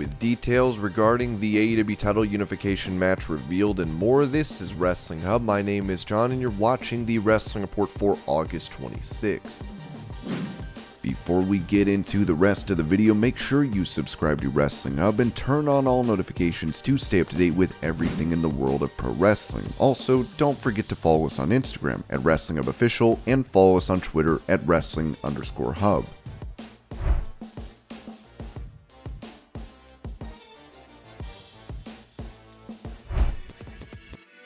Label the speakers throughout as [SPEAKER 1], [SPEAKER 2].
[SPEAKER 1] with details regarding the AEW title unification match revealed and more. This is Wrestling Hub. My name is John and you're watching the Wrestling Report for August 26th. Before we get into the rest of the video, make sure you subscribe to Wrestling Hub and turn on all notifications to stay up to date with everything in the world of pro wrestling. Also, don't forget to follow us on Instagram at Wrestling Hub Official and follow us on Twitter at Wrestling_Hub.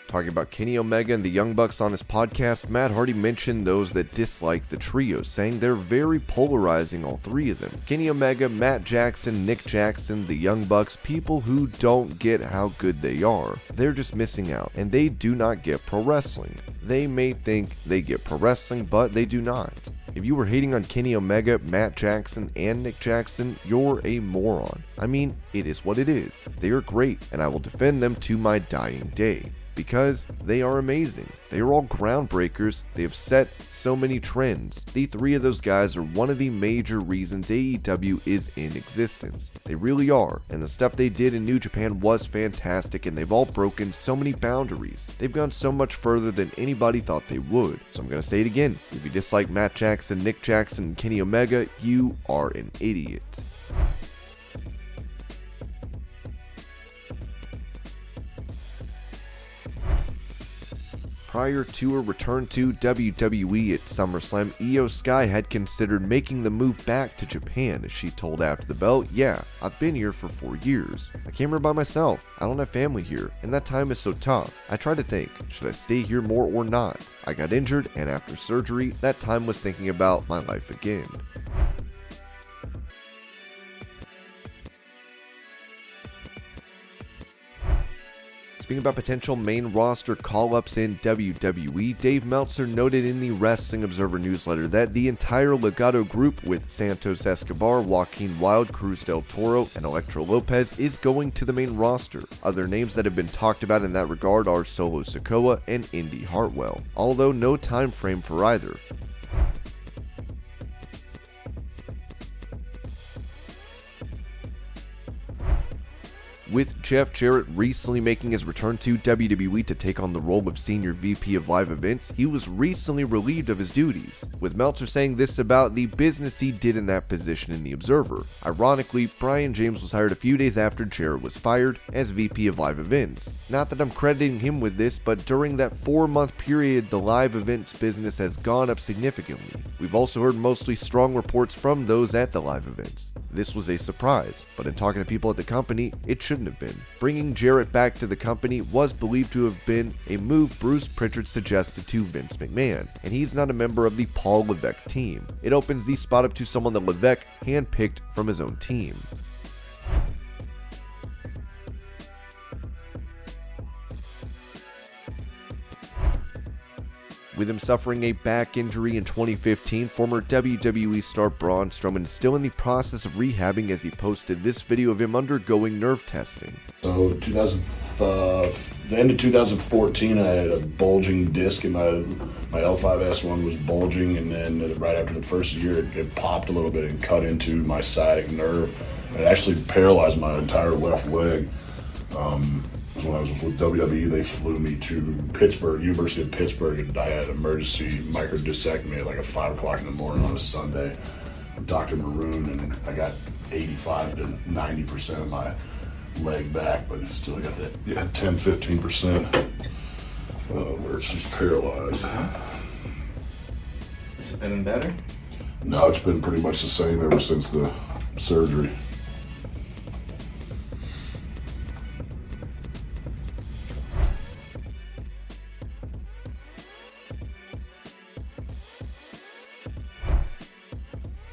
[SPEAKER 1] Talking about Kenny Omega and the Young Bucks on his podcast, Matt Hardy mentioned those that dislike the trio, saying they're very polarizing, all three of them. Kenny Omega, Matt Jackson, Nick Jackson, the Young Bucks, people who don't get how good they are. They're just missing out, and they do not get pro wrestling. They may think they get pro wrestling, but they do not. If you were hating on Kenny Omega, Matt Jackson, and Nick Jackson, you're a moron. I mean, it is what it is. They are great, and I will defend them to my dying day. Because they are amazing. They are all groundbreakers. They have set so many trends. The three of those guys are one of the major reasons AEW is in existence. They really are. And the stuff they did in New Japan was fantastic, and they've all broken so many boundaries. They've gone so much further than anybody thought they would. So I'm going to say it again. If you dislike Matt Jackson, Nick Jackson, and Kenny Omega, you are an idiot. Prior to her return to WWE at Summerslam, Iyo Sky had considered making the move back to Japan, as she told After the Bell, "Yeah, I've been here for 4 years. I came here by myself. I don't have family here, and that time is so tough. I try to think, should I stay here more or not? I got injured, and after surgery, that time was thinking about my life again." Speaking about potential main roster call-ups in WWE, Dave Meltzer noted in the Wrestling Observer newsletter that the entire Legado group with Santos Escobar, Joaquin Wilde, Cruz del Toro, and Electro Lopez is going to the main roster. Other names that have been talked about in that regard are Solo Sikoa and Indi Hartwell, although no time frame for either. With Jeff Jarrett recently making his return to WWE to take on the role of Senior VP of Live Events, he was recently relieved of his duties, with Meltzer saying this about the business he did in that position in The Observer. Ironically, Brian James was hired a few days after Jarrett was fired as VP of Live Events. Not that I'm crediting him with this, but during that 4-month period, the live events business has gone up significantly. We've also heard mostly strong reports from those at the live events. This was a surprise, but in talking to people at the company, it shouldn't have been. Bringing Jarrett back to the company was believed to have been a move Bruce Pritchard suggested to Vince McMahon, and he's not a member of the Paul Levesque team. It opens the spot up to someone that Levesque handpicked from his own team. With him suffering a back injury in 2015, former WWE star Braun Strowman is still in the process of rehabbing as he posted this video of him undergoing nerve testing.
[SPEAKER 2] So the end of 2014, I had a bulging disc in my L5S1 was bulging, and then right after the first year, it popped a little bit and cut into my sciatic nerve. It actually paralyzed my entire left leg. When I was with WWE, they flew me to Pittsburgh, University of Pittsburgh, and I had an emergency microdiscectomy at like at 5 o'clock in the morning on a Sunday with Dr. Maroon, and I got 85 to 90% of my leg back, but still got that 10-15% where it's just paralyzed.
[SPEAKER 3] Has it been better?
[SPEAKER 2] No, it's been pretty much the same ever since the surgery.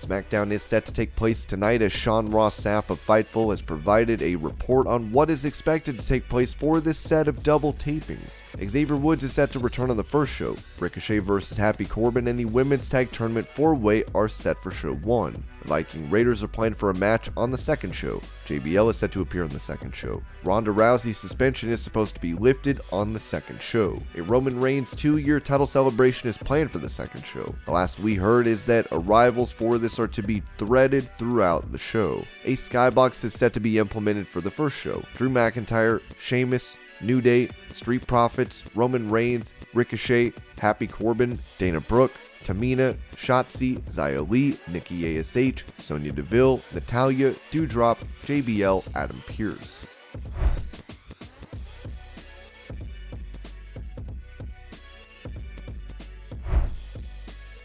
[SPEAKER 1] Smackdown is set to take place tonight as Sean Ross Sapp of Fightful has provided a report on what is expected to take place for this set of double tapings. Xavier Woods is set to return on the first show. Ricochet vs. Happy Corbin and the Women's Tag Tournament 4-Way are set for show 1. The Viking Raiders are planned for a match on the second show. JBL is set to appear on the second show. Ronda Rousey's suspension is supposed to be lifted on the second show. A Roman Reigns 2-year title celebration is planned for the second show. The last we heard is that arrivals for this are to be threaded throughout the show. A skybox is set to be implemented for the first show. Drew McIntyre, Sheamus, New Day, Street Profits, Roman Reigns, Ricochet, Happy Corbin, Dana Brooke, Tamina, Shotzi, Xia Li, Nikki ASH, Sonya Deville, Natalya, Doudrop, JBL, Adam Pearce.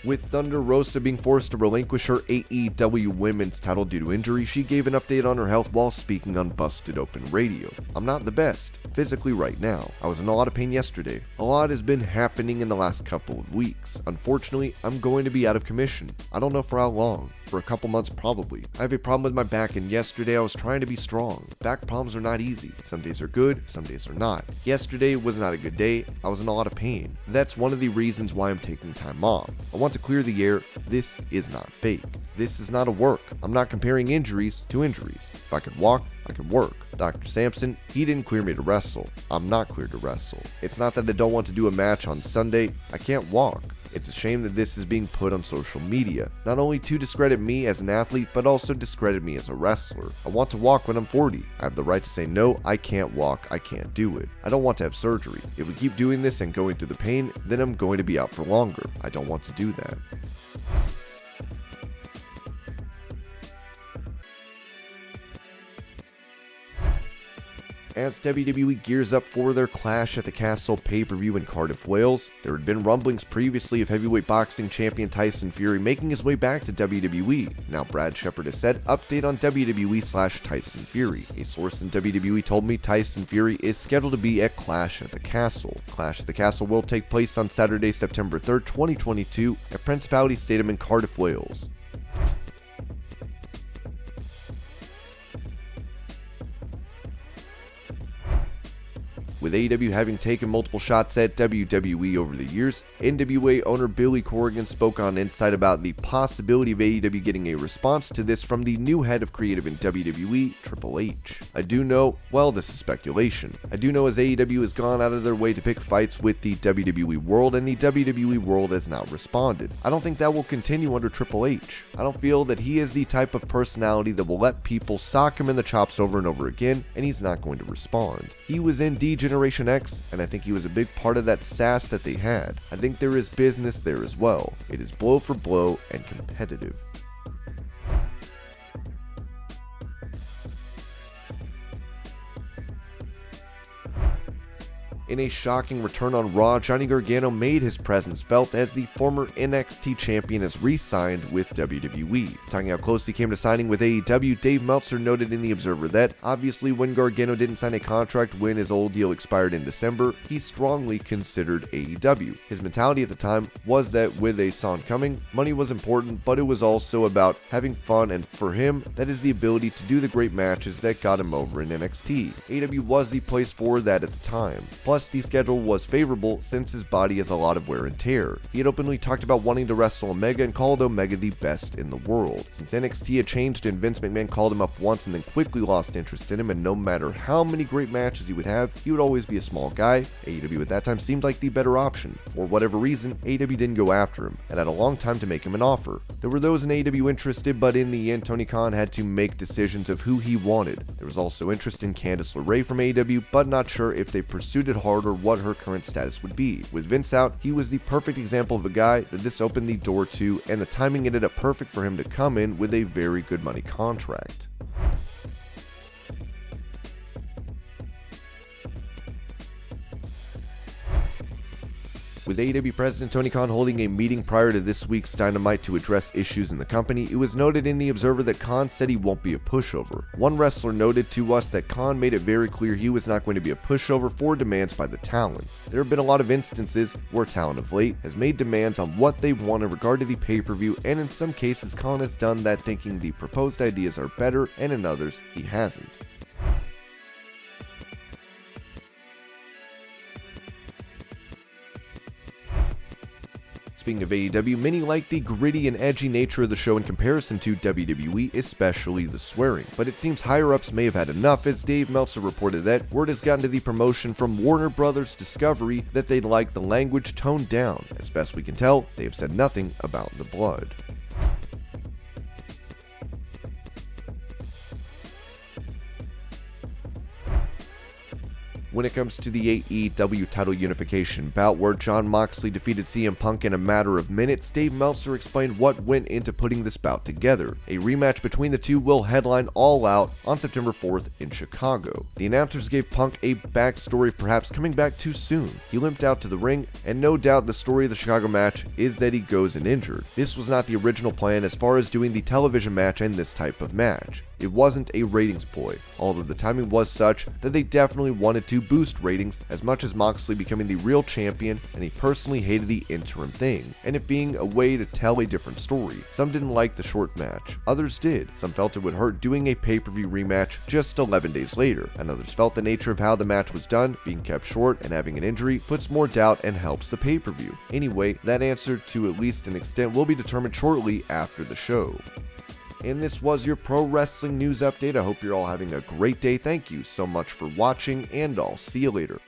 [SPEAKER 1] With Thunder Rosa being forced to relinquish her AEW Women's title due to injury, she gave an update on her health while speaking on Busted Open Radio. "I'm not the best, physically right now. I was in a lot of pain yesterday. A lot has been happening in the last couple of weeks. Unfortunately, I'm going to be out of commission. I don't know for how long. For a couple months probably. I have a problem with my back, and yesterday I was trying to be strong. Back problems are not easy. Some days are good, some days are not. Yesterday was not a good day. I was in a lot of pain. That's one of the reasons why I'm taking time off. I want to clear the air. This is not fake. This is not a work. I'm not comparing injuries to injuries. If I could walk, I could work. Dr. Sampson, he didn't clear me to wrestle. I'm not cleared to wrestle. It's not that I don't want to do a match on Sunday. I can't walk. It's a shame that this is being put on social media, not only to discredit me as an athlete, but also discredit me as a wrestler. I want to walk when I'm 40. I have the right to say no, I can't walk, I can't do it. I don't want to have surgery. If we keep doing this and going through the pain, then I'm going to be out for longer. I don't want to do that." As WWE gears up for their Clash at the Castle pay-per-view in Cardiff, Wales, there had been rumblings previously of heavyweight boxing champion Tyson Fury making his way back to WWE. Now Brad Shepard has said, "Update on WWE/Tyson Fury. A source in WWE told me Tyson Fury is scheduled to be at Clash at the Castle. Clash at the Castle will take place on Saturday, September 3rd, 2022 at Principality Stadium in Cardiff, Wales." With AEW having taken multiple shots at WWE over the years, NWA owner Billy Corgan spoke on Insight about the possibility of AEW getting a response to this from the new head of creative in WWE, Triple H. "I do know, well, this is speculation. I do know as AEW has gone out of their way to pick fights with the WWE world, and the WWE world has not responded. I don't think that will continue under Triple H. I don't feel that he is the type of personality that will let people sock him in the chops over and over again, and he's not going to respond. He was in Generation X, and I think he was a big part of that sass that they had. I think there is business there as well. It is blow for blow and competitive." In a shocking return on Raw, Johnny Gargano made his presence felt as the former NXT champion has re-signed with WWE. Talking how close he came to signing with AEW, Dave Meltzer noted in The Observer that, obviously when Gargano didn't sign a contract when his old deal expired in December, he strongly considered AEW. His mentality at the time was that with a Son coming, money was important, but it was also about having fun, and for him, that is the ability to do the great matches that got him over in NXT. AEW was the place for that at the time. Plus, the schedule was favorable since his body has a lot of wear and tear. He had openly talked about wanting to wrestle Omega and called Omega the best in the world. Since NXT had changed and Vince McMahon called him up once and then quickly lost interest in him, and no matter how many great matches he would have, he would always be a small guy, AEW at that time seemed like the better option. For whatever reason, AEW didn't go after him, and had a long time to make him an offer. There were those in AEW interested, but in the end, Tony Khan had to make decisions of who he wanted. There was also interest in Candice LeRae from AEW, but not sure if they pursued it hard or what her current status would be. With Vince out, he was the perfect example of a guy that this opened the door to, and the timing ended up perfect for him to come in with a very good money contract. With AEW President Tony Khan holding a meeting prior to this week's Dynamite to address issues in the company, it was noted in The Observer that Khan said he won't be a pushover. One wrestler noted to us that Khan made it very clear he was not going to be a pushover for demands by the talent. There have been a lot of instances where talent of late has made demands on what they want in regard to the pay-per-view, and in some cases Khan has done that thinking the proposed ideas are better, and in others he hasn't. Speaking of AEW, many like the gritty and edgy nature of the show in comparison to WWE, especially the swearing. But it seems higher-ups may have had enough, as Dave Meltzer reported that word has gotten to the promotion from Warner Brothers Discovery that they'd like the language toned down. As best we can tell, they have said nothing about the blood. When it comes to the AEW title unification bout where Jon Moxley defeated CM Punk in a matter of minutes, Dave Meltzer explained what went into putting this bout together. A rematch between the two will headline All Out on September 4th in Chicago. The announcers gave Punk a backstory of perhaps coming back too soon. He limped out to the ring, and no doubt the story of the Chicago match is that he goes uninjured. This was not the original plan as far as doing the television match and this type of match. It wasn't a ratings ploy, although the timing was such that they definitely wanted to boost ratings as much as Moxley becoming the real champion, and he personally hated the interim thing, and it being a way to tell a different story. Some didn't like the short match, others did. Some felt it would hurt doing a pay-per-view rematch just 11 days later, and others felt the nature of how the match was done, being kept short and having an injury, puts more doubt and helps the pay-per-view. Anyway, that answer to at least an extent will be determined shortly after the show. And this was your pro wrestling news update. I hope you're all having a great day. Thank you so much for watching, and I'll see you later.